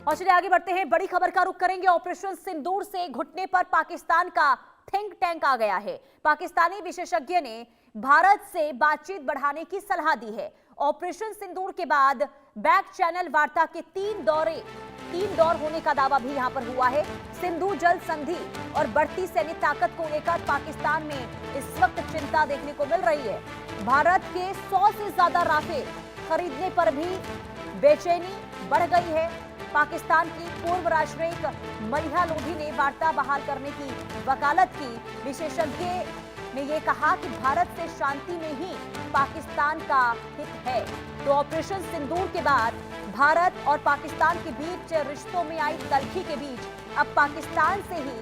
और चलिए आगे बढ़ते हैं, बड़ी खबर का रुख करेंगे। ऑपरेशन सिंदूर से घुटने पर पाकिस्तान का थिंक टैंक आ गया है। पाकिस्तानी विशेषज्ञ ने भारत से बातचीत बढ़ाने की सलाह दी है। ऑपरेशन सिंदूर के बाद बैक चैनल वार्ता के तीन दौर होने का दावा भी यहां पर हुआ है। सिंधु जल संधि और बढ़ती सैन्य ताकत को लेकर पाकिस्तान में इस वक्त चिंता देखने को मिल रही है। भारत के 100 से ज्यादा राफेल खरीदने पर भी बेचैनी बढ़ गई है। पाकिस्तान की पूर्व राजनयिक मलिहा लोधी ने वार्ता बहाल करने की वकालत की। विशेषज्ञ ने यह कहा कि भारत से शांति में ही पाकिस्तान का हित है। तो ऑपरेशन सिंदूर के बाद भारत और पाकिस्तान के बीच रिश्तों में आई तल्खी के बीच अब पाकिस्तान से ही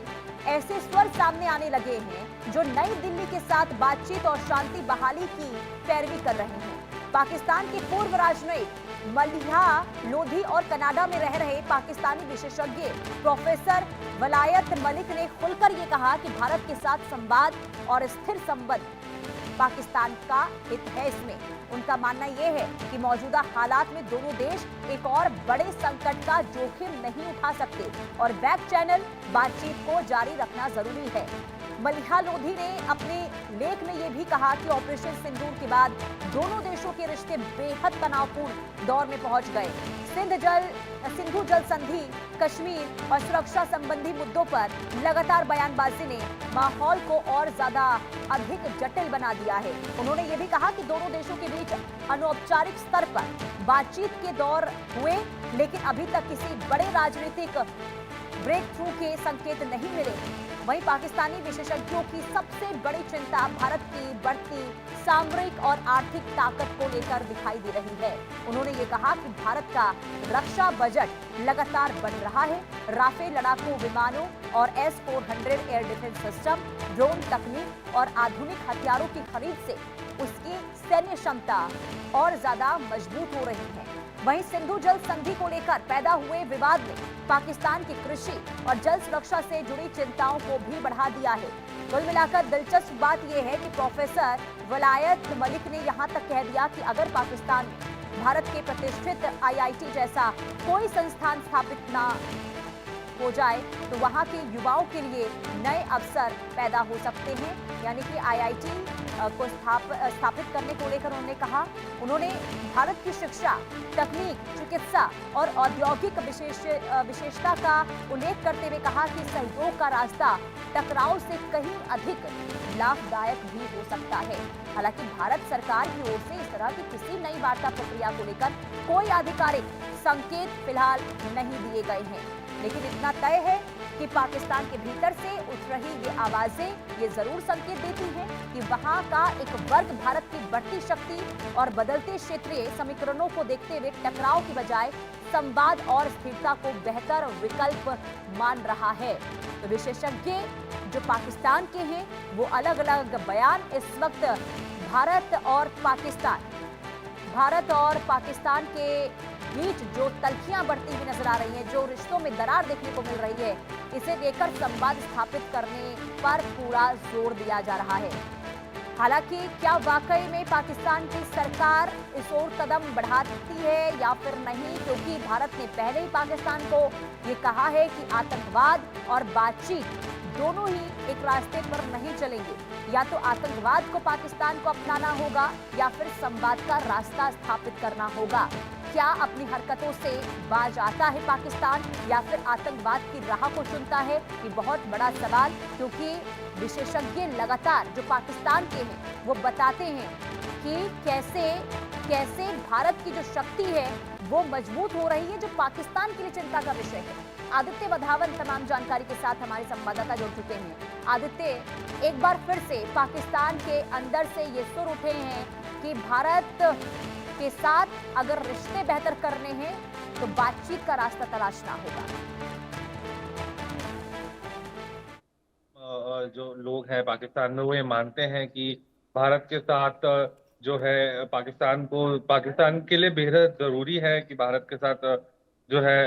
ऐसे स्वर सामने आने लगे हैं जो नई दिल्ली के साथ बातचीत और शांति बहाली की पैरवी कर रहे हैं। पाकिस्तान के पूर्व राजनयिक मलिहा लोधी और कनाडा में रह रहे पाकिस्तानी विशेषज्ञ प्रोफेसर वलायत मलिक ने खुलकर ये कहा कि भारत के साथ संवाद और स्थिर संबंध पाकिस्तान का हित है। इसमें उनका मानना यह है कि मौजूदा हालात में दोनों देश एक और बड़े संकट का जोखिम नहीं उठा सकते और बैक चैनल बातचीत को जारी रखना जरूरी है। मलिहा लोधी ने अपने लेख में यह भी कहा कि ऑपरेशन सिंदूर के बाद दोनों देशों के रिश्ते बेहद तनावपूर्ण दौर में पहुंच गए। सिंधु जल संधि, कश्मीर और सुरक्षा संबंधी मुद्दों पर लगातार बयानबाजी ने माहौल को और ज्यादा अधिक जटिल बना दिया है। उन्होंने ये भी कहा कि दोनों देशों के बीच अनौपचारिक स्तर पर बातचीत के दौर हुए, लेकिन अभी तक किसी बड़े राजनीतिक ब्रेक थ्रू के संकेत नहीं मिले। वहीं पाकिस्तानी विशेषज्ञों की सबसे बड़ी चिंता भारत की बढ़ती सामरिक और आर्थिक ताकत को लेकर दिखाई दे रही है। उन्होंने ये कहा कि भारत का रक्षा बजट लगातार बढ़ रहा है। राफेल लड़ाकू विमानों और S-400 air defence system, drone तकनीक और आधुनिक हथियारों की खरीद से उसकी सैन्य क्षमता और ज्यादा मजबूत हो रही है। वहीं सिंधु जल संधि को लेकर पैदा हुए विवाद ने पाकिस्तान की कृषि और जल सुरक्षा से जुड़ी चिंताओं को भी बढ़ा दिया है। कुल मिलाकर दिलचस्प बात यह है कि प्रोफेसर वलायत मलिक ने यहां तक कह दिया कि अगर पाकिस्तान में भारत के प्रतिष्ठित IIT जैसा कोई संस्थान स्थापित ना हो जाए तो वहां के युवाओं के लिए नए अवसर पैदा हो सकते हैं। यानी कि IIT को स्थापित करने को लेकर उन्होंने कहा। उन्होंने भारत की शिक्षा, तकनीक, चिकित्सा और औद्योगिक विशेषता का उल्लेख करते हुए कहा कि सहयोग का रास्ता टकराव से कहीं अधिक लाभदायक भी हो सकता है। हालांकि भारत सरकार की ओर से इस तरह की किसी नई वार्ता प्रक्रिया को लेकर कोई आधिकारिक संकेत फिलहाल नहीं दिए गए हैं, लेकिन इतना तय है कि पाकिस्तान के भीतर से उठ रही ये आवाजें ये जरूर संकेत देती हैं कि वहां का एक वर्ग भारत की बढ़ती शक्ति और बदलते क्षेत्रीय समीकरणों को देखते हुए टकराव की बजाय संवाद और स्थिरता को बेहतर विकल्प मान रहा है। तो विशेषज्ञ जो पाकिस्तान के हैं वो अलग अलग बयान इस वक्त भारत और पाकिस्तान के बीच जो तल्खियां बढ़ती हुई नजर आ रही हैं, जो रिश्तों में दरार देखने को मिल रही है, इसे लेकर संवाद स्थापित करने पर पूरा जोर दिया जा रहा है। हालांकि क्या वाकई में पाकिस्तान की सरकार इस ओर कदम बढ़ाती है या फिर नहीं, क्योंकि भारत ने पहले ही पाकिस्तान को ये कहा है कि आतंकवाद और बातचीत दोनों ही एक रास्ते पर नहीं चलेंगे। या तो आतंकवाद को पाकिस्तान को अपनाना होगा या फिर संवाद का रास्ता स्थापित करना होगा। क्या अपनी हरकतों से बाज आता है पाकिस्तान या फिर आतंकवाद की राह को चुनता है, ये बहुत बड़ा सवाल। क्योंकि विशेषज्ञ लगातार जो पाकिस्तान के हैं वो बताते हैं कि कैसे भारत की जो शक्ति है वो मजबूत हो रही है, जो पाकिस्तान के लिए चिंता का विषय है। आदित्य वधावन तमाम जानकारी के साथ हमारे संवाददाता जुड़ चुके हैं। आदित्य, एक बार फिर से पाकिस्तान के अंदर से ये सुर उठे हैं कि भारत के साथ अगर रिश्ते बेहतर करने हैं तो बातचीत का रास्ता तलाशना होगा। जो लोग हैं पाकिस्तान में वो ये मानते हैं कि भारत के साथ जो है पाकिस्तान के लिए बेहद जरूरी है कि भारत के साथ जो है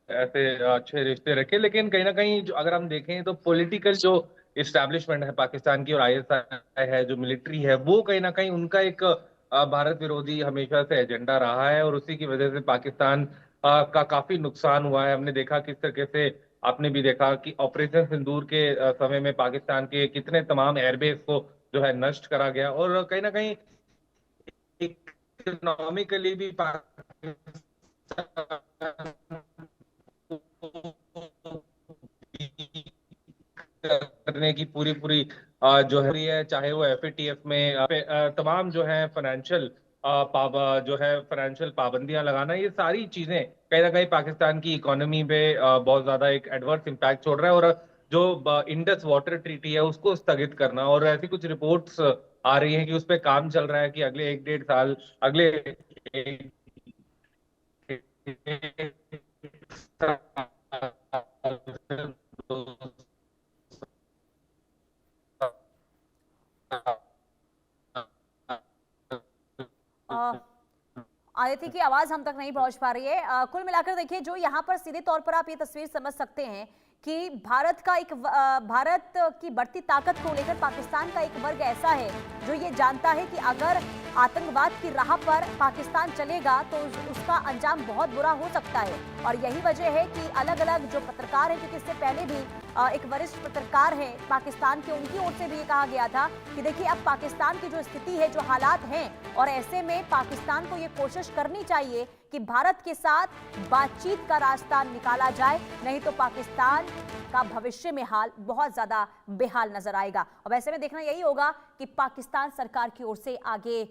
ऐसे अच्छे रिश्ते रखे। लेकिन कहीं ना कहीं जो अगर हम देखें तो पॉलिटिकल जो इस्टेब्लिशमेंट है पाकिस्तान की और ISI है, जो मिलिट्री है, वो कहीं ना कहीं उनका एक भारत विरोधी हमेशा से एजेंडा रहा है और उसी की वजह से पाकिस्तान का काफी नुकसान हुआ है। हमने देखा किस तरीके से, आपने भी देखा कि ऑपरेशन सिंदूर के समय में पाकिस्तान के कितने तमाम एयरबेस को जो है नष्ट करा गया, और कहीं ना कहीं इकोनॉमिकली भी पाकिस्तान करने की पूरी पूरी जो है चाहे वो एफएटीएफ में तमाम जो है फाइनेंशियल जो है फाइनेंशियल पाबंदियां लगाना, ये सारी चीजें कहीं ना कहीं पाकिस्तान की इकोनॉमी पे बहुत ज्यादा एक एडवर्स इम्पैक्ट छोड़ रहा है। और जो इंडस वाटर ट्रीटी है उसको स्थगित करना, और ऐसी कुछ रिपोर्ट्स आ रही हैं कि उस पर काम चल रहा है कि अगले 1-1.5 साल, अगले एक अ, आदित्य की आवाज हम तक नहीं पहुंच पा रही है। कुल मिलाकर देखिए, जो यहाँ पर सीधे तौर पर आप ये तस्वीर समझ सकते हैं कि भारत की बढ़ती ताकत को लेकर पाकिस्तान का एक वर्ग ऐसा है जो ये जानता है कि अगर आतंकवाद की राह पर पाकिस्तान चलेगा तो उसका अंजाम बहुत बुरा हो सकता है। और यही वजह है कि अलग अलग जो पत्रकार हैं, क्योंकि इससे पहले भी एक वरिष्ठ पत्रकार हैं पाकिस्तान के, उनकी ओर से भी ये कहा गया था कि देखिए अब पाकिस्तान की जो स्थिति है, जो हालात हैं, और ऐसे में पाकिस्तान को ये कोशिश करनी चाहिए कि भारत के साथ बातचीत का रास्ता निकाला जाए, नहीं तो पाकिस्तान का भविष्य में हाल बहुत ज्यादा बेहाल नजर आएगा। अब ऐसे में देखना यही होगा कि पाकिस्तान सरकार की ओर से आगे